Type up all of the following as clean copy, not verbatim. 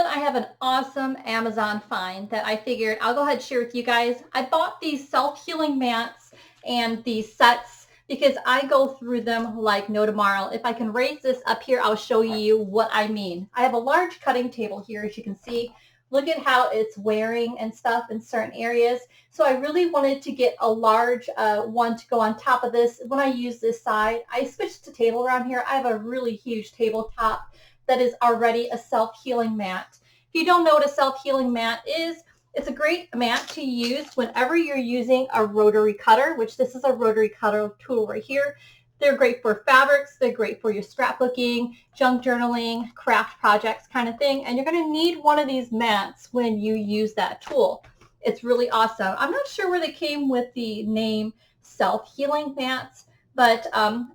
everyone, I have an awesome Amazon find that I figured I'll go ahead and share with you guys. I bought these self-healing mats and these sets because I go through them like no tomorrow. If I can raise this up here, I'll show you what I mean. I have a large cutting table here, as you can see. Look at how it's wearing and stuff in certain areas. So I really wanted to get a large one to go on top of this. When I use this side, I switched the table around here. I have a really huge tabletop that is already a self-healing mat. If you don't know what a self-healing mat is, it's a great mat to use whenever you're using a rotary cutter, which this is a rotary cutter tool right here. They're great for fabrics, they're great for your scrapbooking, junk journaling, craft projects kind of thing, and you're going to need one of these mats when you use that tool. It's really awesome. I'm not sure where they came with the name self-healing mats, but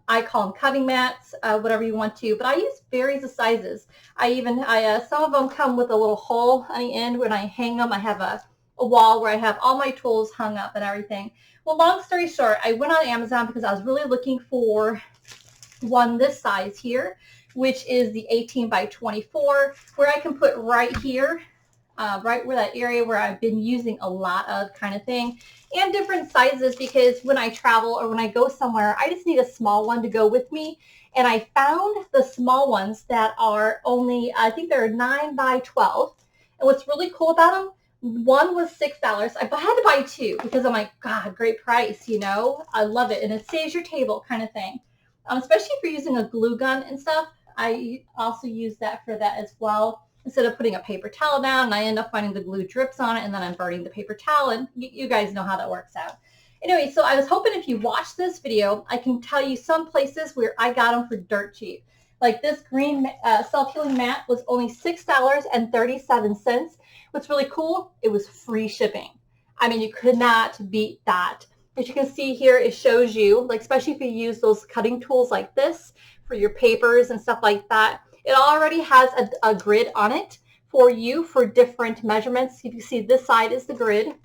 I call them cutting mats, whatever you want to, but I use various of sizes. Some of them come with a little hole on the end. When I hang them, I have a wall where I have all my tools hung up and everything. Well, long story short, I went on Amazon because I was really looking for one this size here, which is the 18 by 24, where I can put right here, right where that area where I've been using a lot of kind of thing, and different sizes because when I travel or when I go somewhere, I just need a small one to go with me. And I found the small ones that are only, I think they're 9 by 12. And what's really cool about them, one was $6. I had to buy two because I'm like, God, great price, you know. I love it. And it saves your table kind of thing. Especially if you're using a glue gun and stuff. I also use that for that as well. Instead of putting a paper towel down and I end up finding the glue drips on it and then I'm burning the paper towel, and you guys know how that works out. Anyway, so I was hoping if you watch this video, I can tell you some places where I got them for dirt cheap. Like this green self-healing mat was only $6.37. What's really cool, it was free shipping. I mean, you could not beat that. As you can see here, it shows you, like especially if you use those cutting tools like this for your papers and stuff like that, it already has a grid on it for you for different measurements. You can see this side is the grid.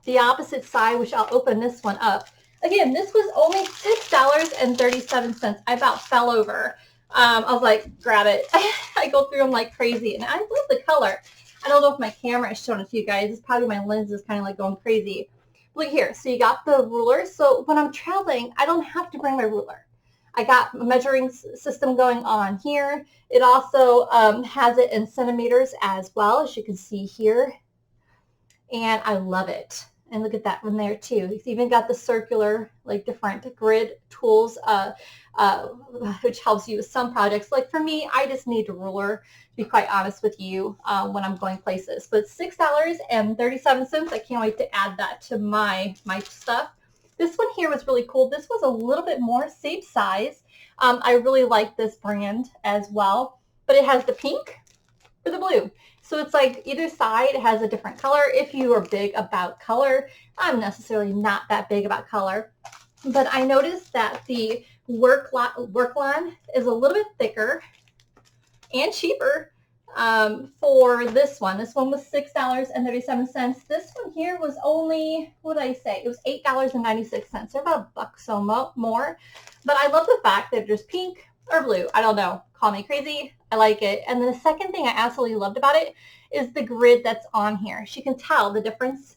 The opposite side, which I'll open this one up. Again, this was only $6.37. I about fell over. I was like, grab it. I go through them like crazy. And I love the color. I don't know if my camera is showing it to you guys. It's probably my lens is kind of like going crazy. Look here. So you got the ruler. So when I'm traveling, I don't have to bring my ruler. I got a measuring system going on here. It also has it in centimeters as well, as you can see here. And I love it. And look at that one there too. It's even got the circular, like different grid tools, which helps you with some projects. Like for me, I just need a ruler, to be quite honest with you, when I'm going places. But $6.37, I can't wait to add that to my stuff. This one here was really cool. This was a little bit more, same size. I really like this brand as well, but it has the pink or the blue. So it's like either side has a different color. If you are big about color, I'm necessarily not that big about color, but I noticed that the work line is a little bit thicker and cheaper for this one. This one was $6.37. This one here was only, what did I say? It was $8.96. They're about $1 so more. But I love the fact that there's pink or blue. I don't know. Call me crazy. I like it. And then the second thing I absolutely loved about it is the grid that's on here. As you can tell the difference.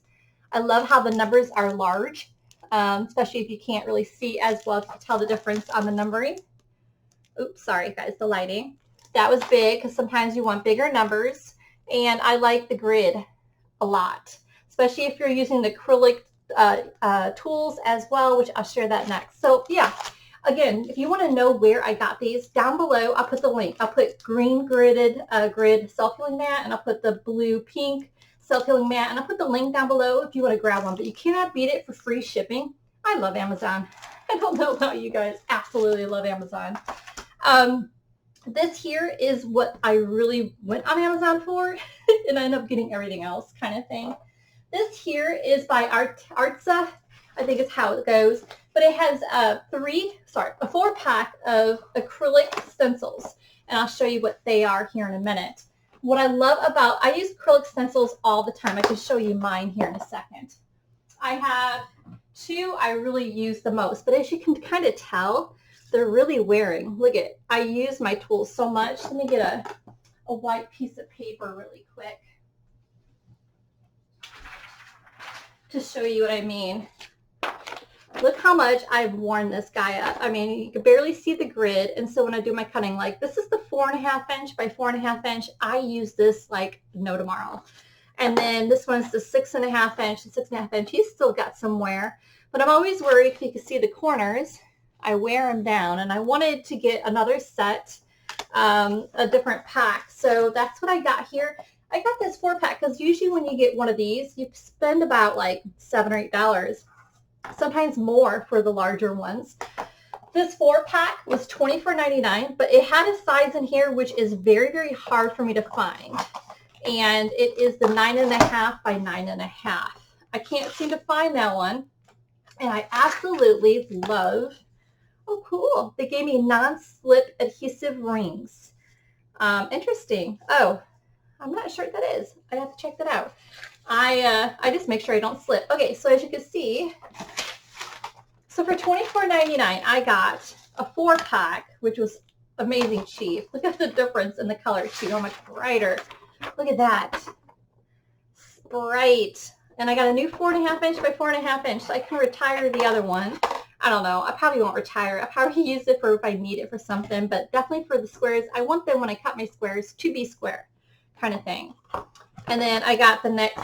I love how the numbers are large, especially if you can't really see as well to tell the difference on the numbering. Oops, sorry guys, the lighting. That was big because sometimes you want bigger numbers, and I like the grid a lot, especially if you're using the acrylic tools as well, which I'll share that next. So yeah, again, if you want to know where I got these, down below I'll put the link. I'll put green gridded grid self-healing mat, and I'll put the blue pink self-healing mat, and I'll put the link down below if you want to grab one. But you cannot beat it for free shipping. I love Amazon. I don't know about you guys. Absolutely love Amazon. This here is what I really went on Amazon for, and I ended up getting everything else kind of thing. This here is by ARTEZA, I think is how it goes, but it has a 4-pack of acrylic stencils, and I'll show you what they are here in a minute. What I love about, I use acrylic stencils all the time. I can show you mine here in a second. I have two I really use the most, but as you can kind of tell, they're really wearing. Look at, I use my tools so much. Let me get a white piece of paper really quick to show you what I mean. Look how much I've worn this guy up. I mean, you can barely see the grid. And so when I do my cutting, like this is the 4.5 inch by 4.5 inch. I use this like no tomorrow. And then this one's the 6.5 inch, the 6.5 inch. He's still got some wear, but I'm always worried if you can see the corners, I wear them down. And I wanted to get another set, a different pack. So that's what I got here. I got this 4-pack because usually when you get one of these, you spend about like $7 or $8. Sometimes more for the larger ones. This 4-pack was $24.99, but it had a size in here which is very, very hard for me to find. And it is the 9.5 by 9.5. I can't seem to find that one. And I absolutely love, oh cool, they gave me non-slip adhesive rings. Interesting. Oh, I'm not sure what that is. I have to check that out. I just make sure I don't slip. Okay, so as you can see, so for $24.99, I got a 4-pack, which was amazing cheap. Look at the difference in the color too, how much brighter. Look at that. It's bright. And I got a new 4.5 inch by 4.5 inch, so I can retire the other one. I don't know. I probably won't retire. I probably use it for if I need it for something, but definitely for the squares. I want them when I cut my squares to be square kind of thing. And then I got the next,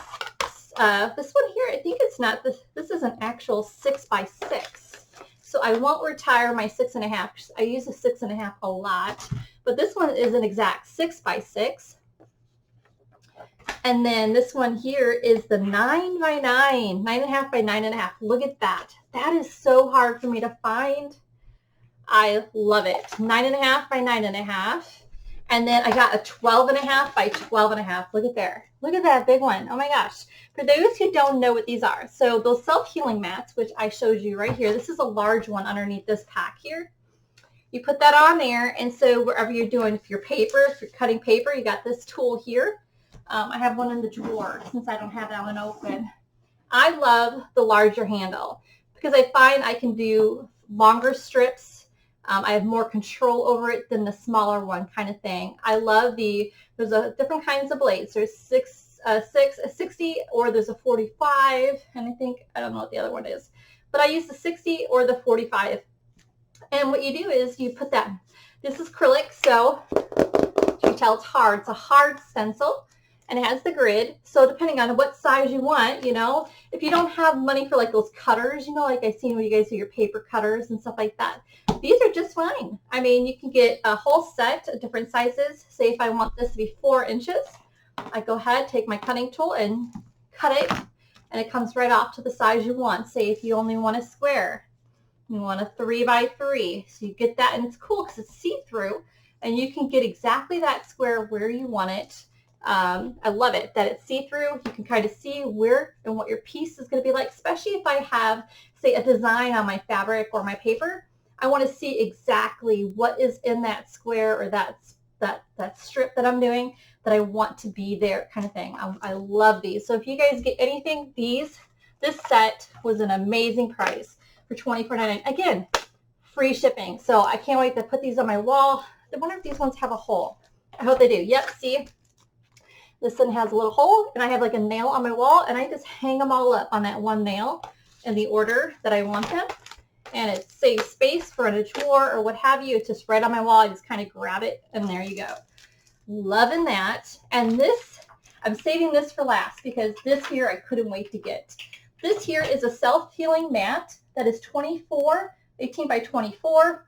this one here, I think it's not, this is an actual 6 by 6. So I won't retire my 6.5. I use a 6.5 a lot, but this one is an exact 6 by 6. And then this one here is the 9 by 9, 9.5 by 9.5. Look at that. That is so hard for me to find. I love it. 9.5 by 9.5. And then I got a 12.5 by 12.5. Look at there. Look at that big one. Oh my gosh. For those who don't know what these are, so those self-healing mats, which I showed you right here, this is a large one underneath this pack here. You put that on there, and so wherever you're doing, if you're cutting paper, you got this tool here. I have one in the drawer since I don't have that one open. I love the larger handle because I find I can do longer strips. I have more control over it than the smaller one kind of thing. I love there's different kinds of blades. There's a 60, or there's a 45, and I don't know what the other one is. But I use the 60 or the 45. And what you do is you put that, this is acrylic, so you can tell it's hard. It's a hard stencil. And it has the grid, so depending on what size you want, you know, if you don't have money for like those cutters, you know, like I've seen when you guys do your paper cutters and stuff like that, these are just fine. I mean, you can get a whole set of different sizes. Say if I want this to be 4 inches, I go ahead, take my cutting tool and cut it, and it comes right off to the size you want. Say if you only want a square, you want a 3 by 3, so you get that, and it's cool because it's see-through, and you can get exactly that square where you want it. I love it that it's see-through. You can kind of see where and what your piece is going to be like, especially if I have, say, a design on my fabric or my paper. I want to see exactly what is in that square or that strip that I'm doing that I want to be there kind of thing. I love these. So if you guys get anything, this set was an amazing price for $24.99. Again, free shipping. So I can't wait to put these on my wall. I wonder if these ones have a hole. I hope they do. Yep, see? This one has a little hole, and I have like a nail on my wall, and I just hang them all up on that one nail in the order that I want them. And it saves space for in a drawer or what have you. It's just right on my wall. I just kind of grab it, and there you go. Loving that. And this, I'm saving this for last because this here I couldn't wait to get. This here is a self-healing mat that is 18 by 24.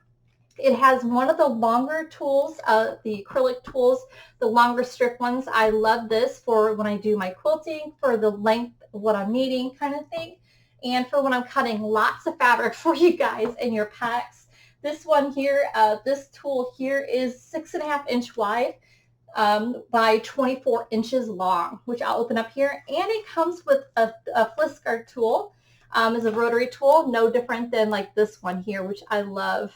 It has one of the longer tools, the acrylic tools, the longer strip ones. I love this for when I do my quilting, for the length of what I'm needing kind of thing, and for when I'm cutting lots of fabric for you guys in your packs. This one here, this tool here is 6.5 inch wide by 24 inches long, which I'll open up here. And it comes with a Fliscar tool, is a rotary tool, no different than like this one here, which I love.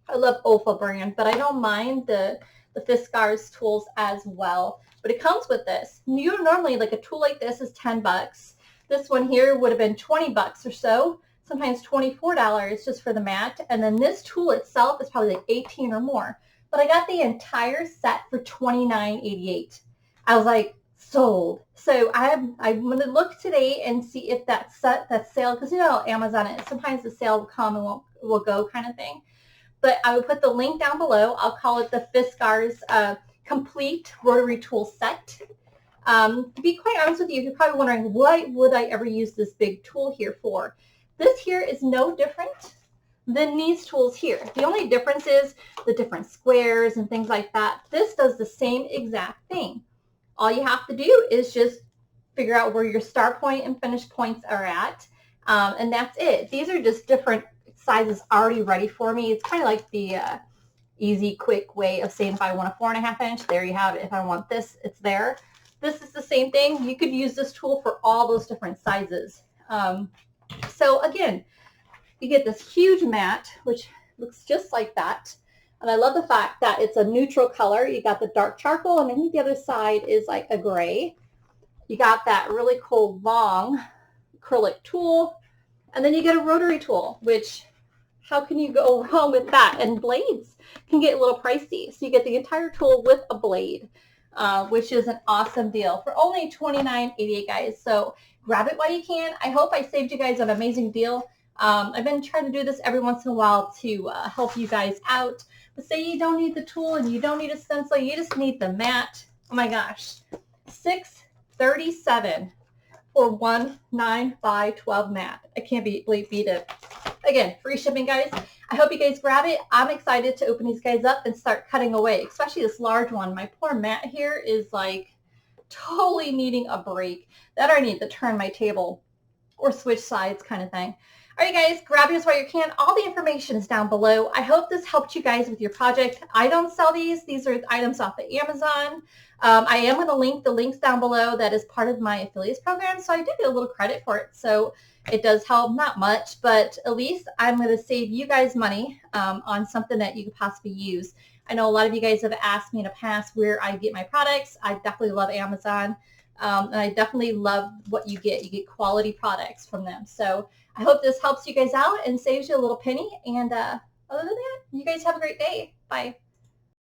I love Olfa brand, but I don't mind the Fliscar's tools as well. But it comes with this. Normally, like a tool like this is 10 bucks. This one here would have been 20 bucks or so, sometimes $24 just for the mat. And then this tool itself is probably like 18 or more. but I got the entire set for $29.88. I was like, sold. So I'm going to look today and see if that sale, because you know Amazon, sometimes the sale will come and will go kind of thing. But I will put the link down below. I'll call it the Fiskars Complete Rotary Tool Set. To be quite honest with you, you're probably wondering, what would I ever use this big tool here for? This here is no different than these tools here. The only difference is the different squares and things like that. This does the same exact thing. All you have to do is just figure out where your start point and finish points are at, and that's it. These are just different sizes already ready for me. It's kind of like the easy, quick way of saying if I want a 4.5 inch, there you have it. If I want this, it's there. This is the same thing. You could use this tool for all those different sizes. So again, you get this huge mat, which looks just like that. And I love the fact that it's a neutral color. You got the dark charcoal, and I think the other side is like a gray. You got that really cool long acrylic tool. And then you get a rotary tool, which how can you go wrong with that? And blades can get a little pricey. So you get the entire tool with a blade, which is an awesome deal for only $29.88, guys. So grab it while you can. I hope I saved you guys an amazing deal. I've been trying to do this every once in a while to help you guys out. But say you don't need the tool and you don't need a stencil, you just need the mat. Oh my gosh, $637 for 1 9x12 mat. I can't beat it. Again, free shipping, guys. I hope you guys grab it. I'm excited to open these guys up and start cutting away, especially this large one. My poor mat here is like totally needing a break. That I need to turn my table or switch sides kind of thing. All right, guys, grab yours while you can. All the information is down below. I hope this helped you guys with your project. I don't sell these. These are items off of Amazon. I am going to link the links down below. That is part of my affiliates program, so I do get a little credit for it. So it does help, not much, but at least I'm going to save you guys money on something that you could possibly use. I know a lot of you guys have asked me in the past where I get my products. I definitely love Amazon, and I definitely love what you get. You get quality products from them. So I hope this helps you guys out and saves you a little penny. And other than that, you guys have a great day. Bye.